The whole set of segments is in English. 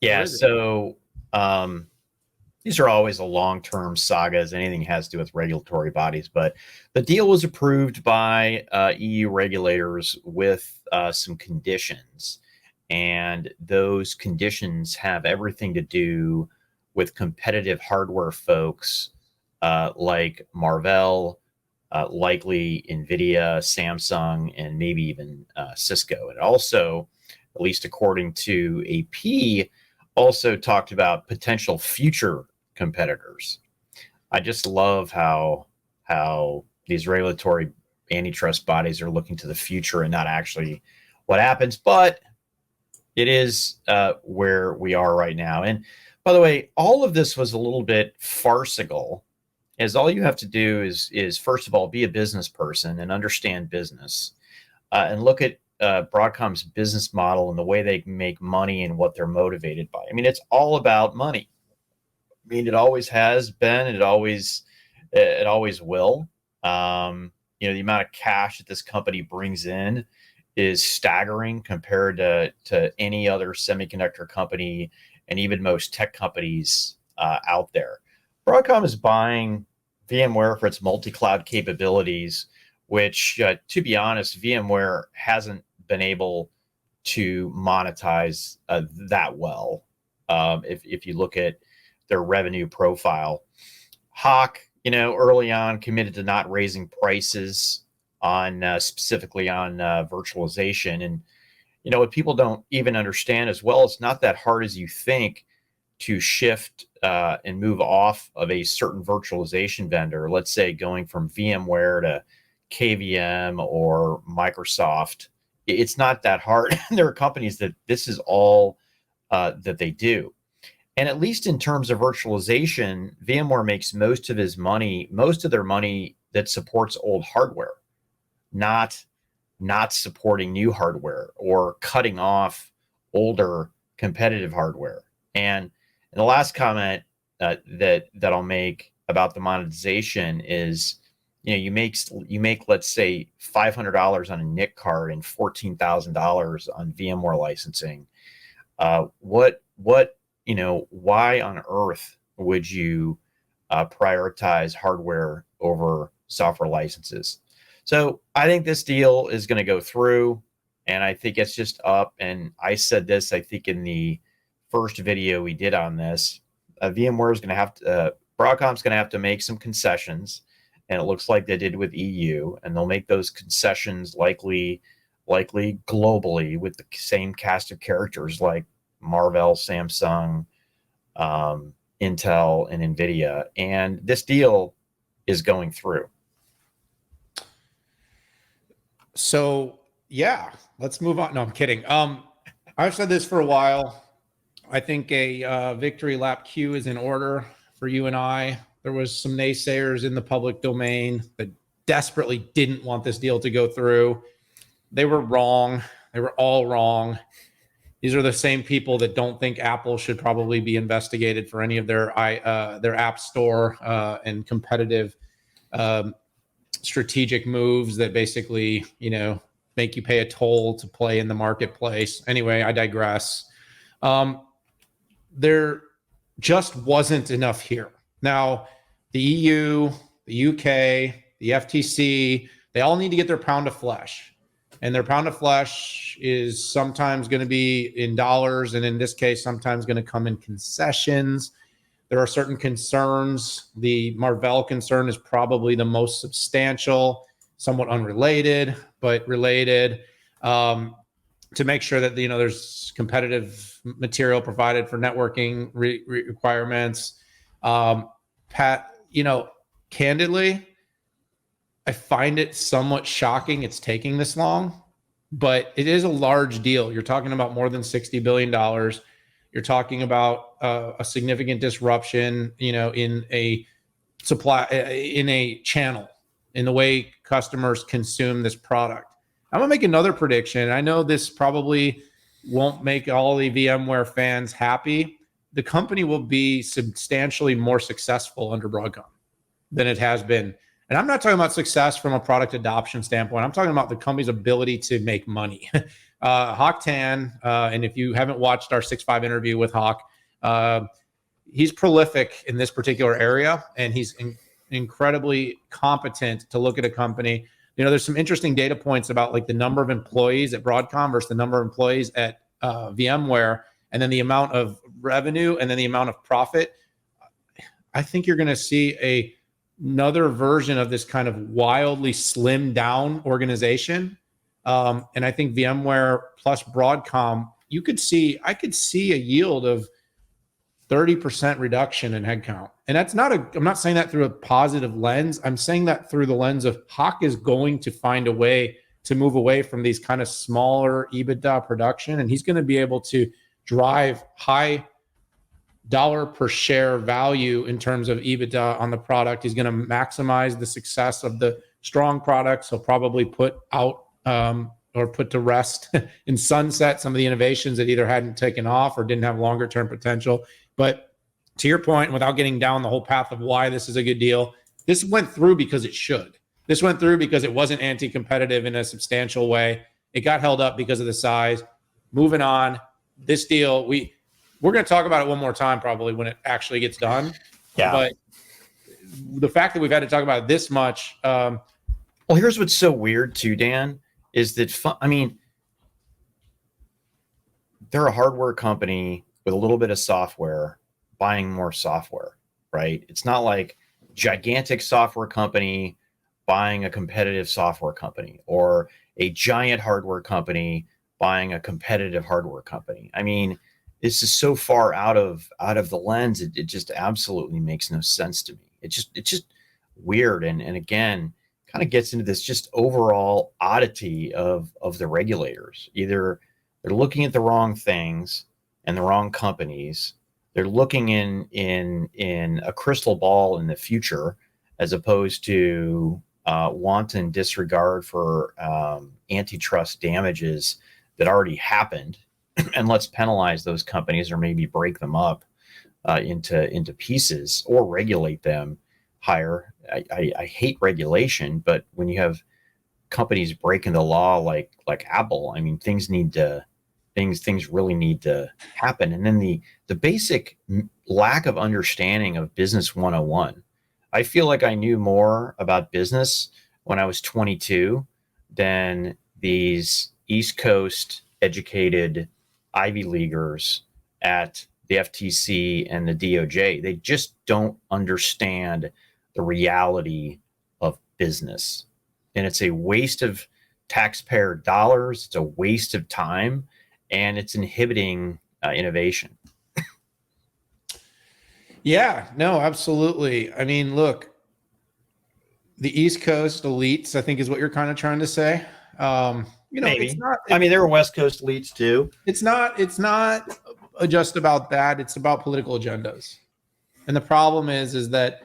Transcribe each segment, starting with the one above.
Or Yeah, is it? so these are always a long-term sagas. Anything has to do with regulatory bodies, but the deal was approved by EU regulators with some conditions, and those conditions have everything to do with competitive hardware folks like Marvell, likely Nvidia, Samsung, and maybe even Cisco. And also, at least according to AP, also talked about potential future competitors. I just love how these regulatory antitrust bodies are looking to the future and not actually what happens, but it is where we are right now. And by the way, all of this was a little bit farcical, as all you have to do is first of all be a business person and understand business, and look at Broadcom's business model and the way they make money and what they're motivated by. I mean, it's all about money. I mean, it always has been. It always will. The amount of cash that this company brings in is staggering compared to any other semiconductor company and even most tech companies out there. Broadcom is buying VMware for its multi-cloud capabilities, which, to be honest, VMware hasn't been able to monetize that well. If you look at their revenue profile, Hawk, early on committed to not raising prices on specifically on virtualization, and what people don't even understand as well, it's not that hard as you think to shift and move off of a certain virtualization vendor. Let's say going from VMware to KVM or Microsoft. It's not that hard. There are companies that this is all that they do. And at least in terms of virtualization, VMware makes most of their money that supports old hardware, not not supporting new hardware or cutting off older competitive hardware. And the last comment that I'll make about the monetization is, you make let's say $500 on a NIC card and $14,000 on VMware licensing. Why on earth would you prioritize hardware over software licenses? So I think this deal is going to go through, and I think it's just up. And I said this, I think, in the first video we did on this. VMware is going to have to, Broadcom's going to have to make some concessions, and it looks like they did with EU, and they'll make those concessions likely globally with the same cast of characters like Marvell, Samsung, Intel, and Nvidia. And this deal is going through. So yeah, let's move on. No, I'm kidding. I've said this for a while. I think a victory lap queue is in order for you and I. There was some naysayers in the public domain that desperately didn't want this deal to go through. They were wrong. They were all wrong. These are the same people that don't think Apple should probably be investigated for any of their app store and competitive strategic moves that basically, make you pay a toll to play in the marketplace. Anyway, I digress. There just wasn't enough here. Now, the EU, the UK, the FTC, they all need to get their pound of flesh. And their pound of flesh is sometimes going to be in dollars, and in this case, sometimes going to come in concessions. There are certain concerns. The Marvell concern is probably the most substantial, somewhat unrelated, but related, to make sure that there's competitive material provided for networking requirements. Pat, candidly, I find it somewhat shocking it's taking this long, but it is a large deal. You're talking about more than $60 billion. You're talking about a significant disruption, in a supply, in a channel, in the way customers consume this product. I'm gonna make another prediction. I know this probably won't make all the VMware fans happy. The company will be substantially more successful under Broadcom than it has been. And I'm not talking about success from a product adoption standpoint. I'm talking about the company's ability to make money. Hawk Tan, and if you haven't watched our 6.5 interview with Hawk, he's prolific in this particular area, and he's incredibly competent to look at a company. There's some interesting data points about like the number of employees at Broadcom versus the number of employees at VMware, and then the amount of revenue and then the amount of profit. I think you're going to see another version of this kind of wildly slimmed down organization. And I think VMware plus Broadcom, I could see a yield of 30% reduction in headcount. And I'm not saying that through a positive lens. I'm saying that through the lens of Hawk is going to find a way to move away from these kind of smaller EBITDA production. And he's going to be able to drive high dollar per share value in terms of EBITDA on the product. He's going to maximize the success of the strong products. He'll probably put out or put to rest in sunset some of the innovations that either hadn't taken off or didn't have longer term potential. But to your point, without getting down the whole path of why this is a good deal, this went through because it should. This went through because it wasn't anti-competitive in a substantial way. It got held up because of the size. Moving on, this deal, we're going to talk about it one more time probably when it actually gets done. Yeah. But the fact that we've had to talk about it this much. Well, here's what's so weird too, Dan, is that, they're a hardware company with a little bit of software buying more software, right? It's not like gigantic software company buying a competitive software company or a giant hardware company buying a competitive hardware company. This is so far out of the lens. It just absolutely makes no sense to me. It's just weird. And again, kind of gets into this just overall oddity of the regulators. Either they're looking at the wrong things and the wrong companies. They're looking in a crystal ball in the future, as opposed to wanton disregard for antitrust damages that already happened. And let's penalize those companies or maybe break them up into pieces or regulate them higher. I hate regulation, but when you have companies breaking the law like Apple, things really need to happen. And then the basic lack of understanding of business 101. I feel like I knew more about business when I was 22 than these East Coast educated Ivy Leaguers at the FTC and the DOJ. They just don't understand the reality of business. And it's a waste of taxpayer dollars. It's a waste of time, and it's inhibiting innovation. Yeah, no, absolutely. Look, the East Coast elites, I think is what you're kind of trying to say. Maybe. It's not, there were West Coast elites too. It's not just about that. It's about political agendas. And the problem is that,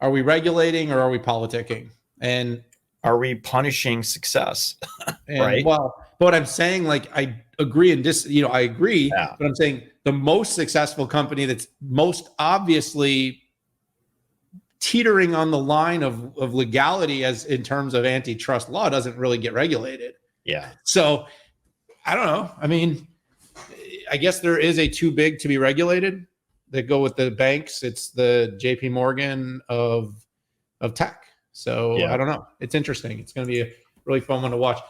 are we regulating or are we politicking? And are we punishing success? Right. Well, but what I'm saying, I agree I agree, yeah. But I'm saying the most successful company that's most obviously teetering on the line of legality as in terms of antitrust law doesn't really get regulated. Yeah. So I don't know. I guess there is a too big to be regulated that go with the banks. It's the JP Morgan of tech. So yeah. I don't know. It's interesting. It's going to be a really fun one to watch.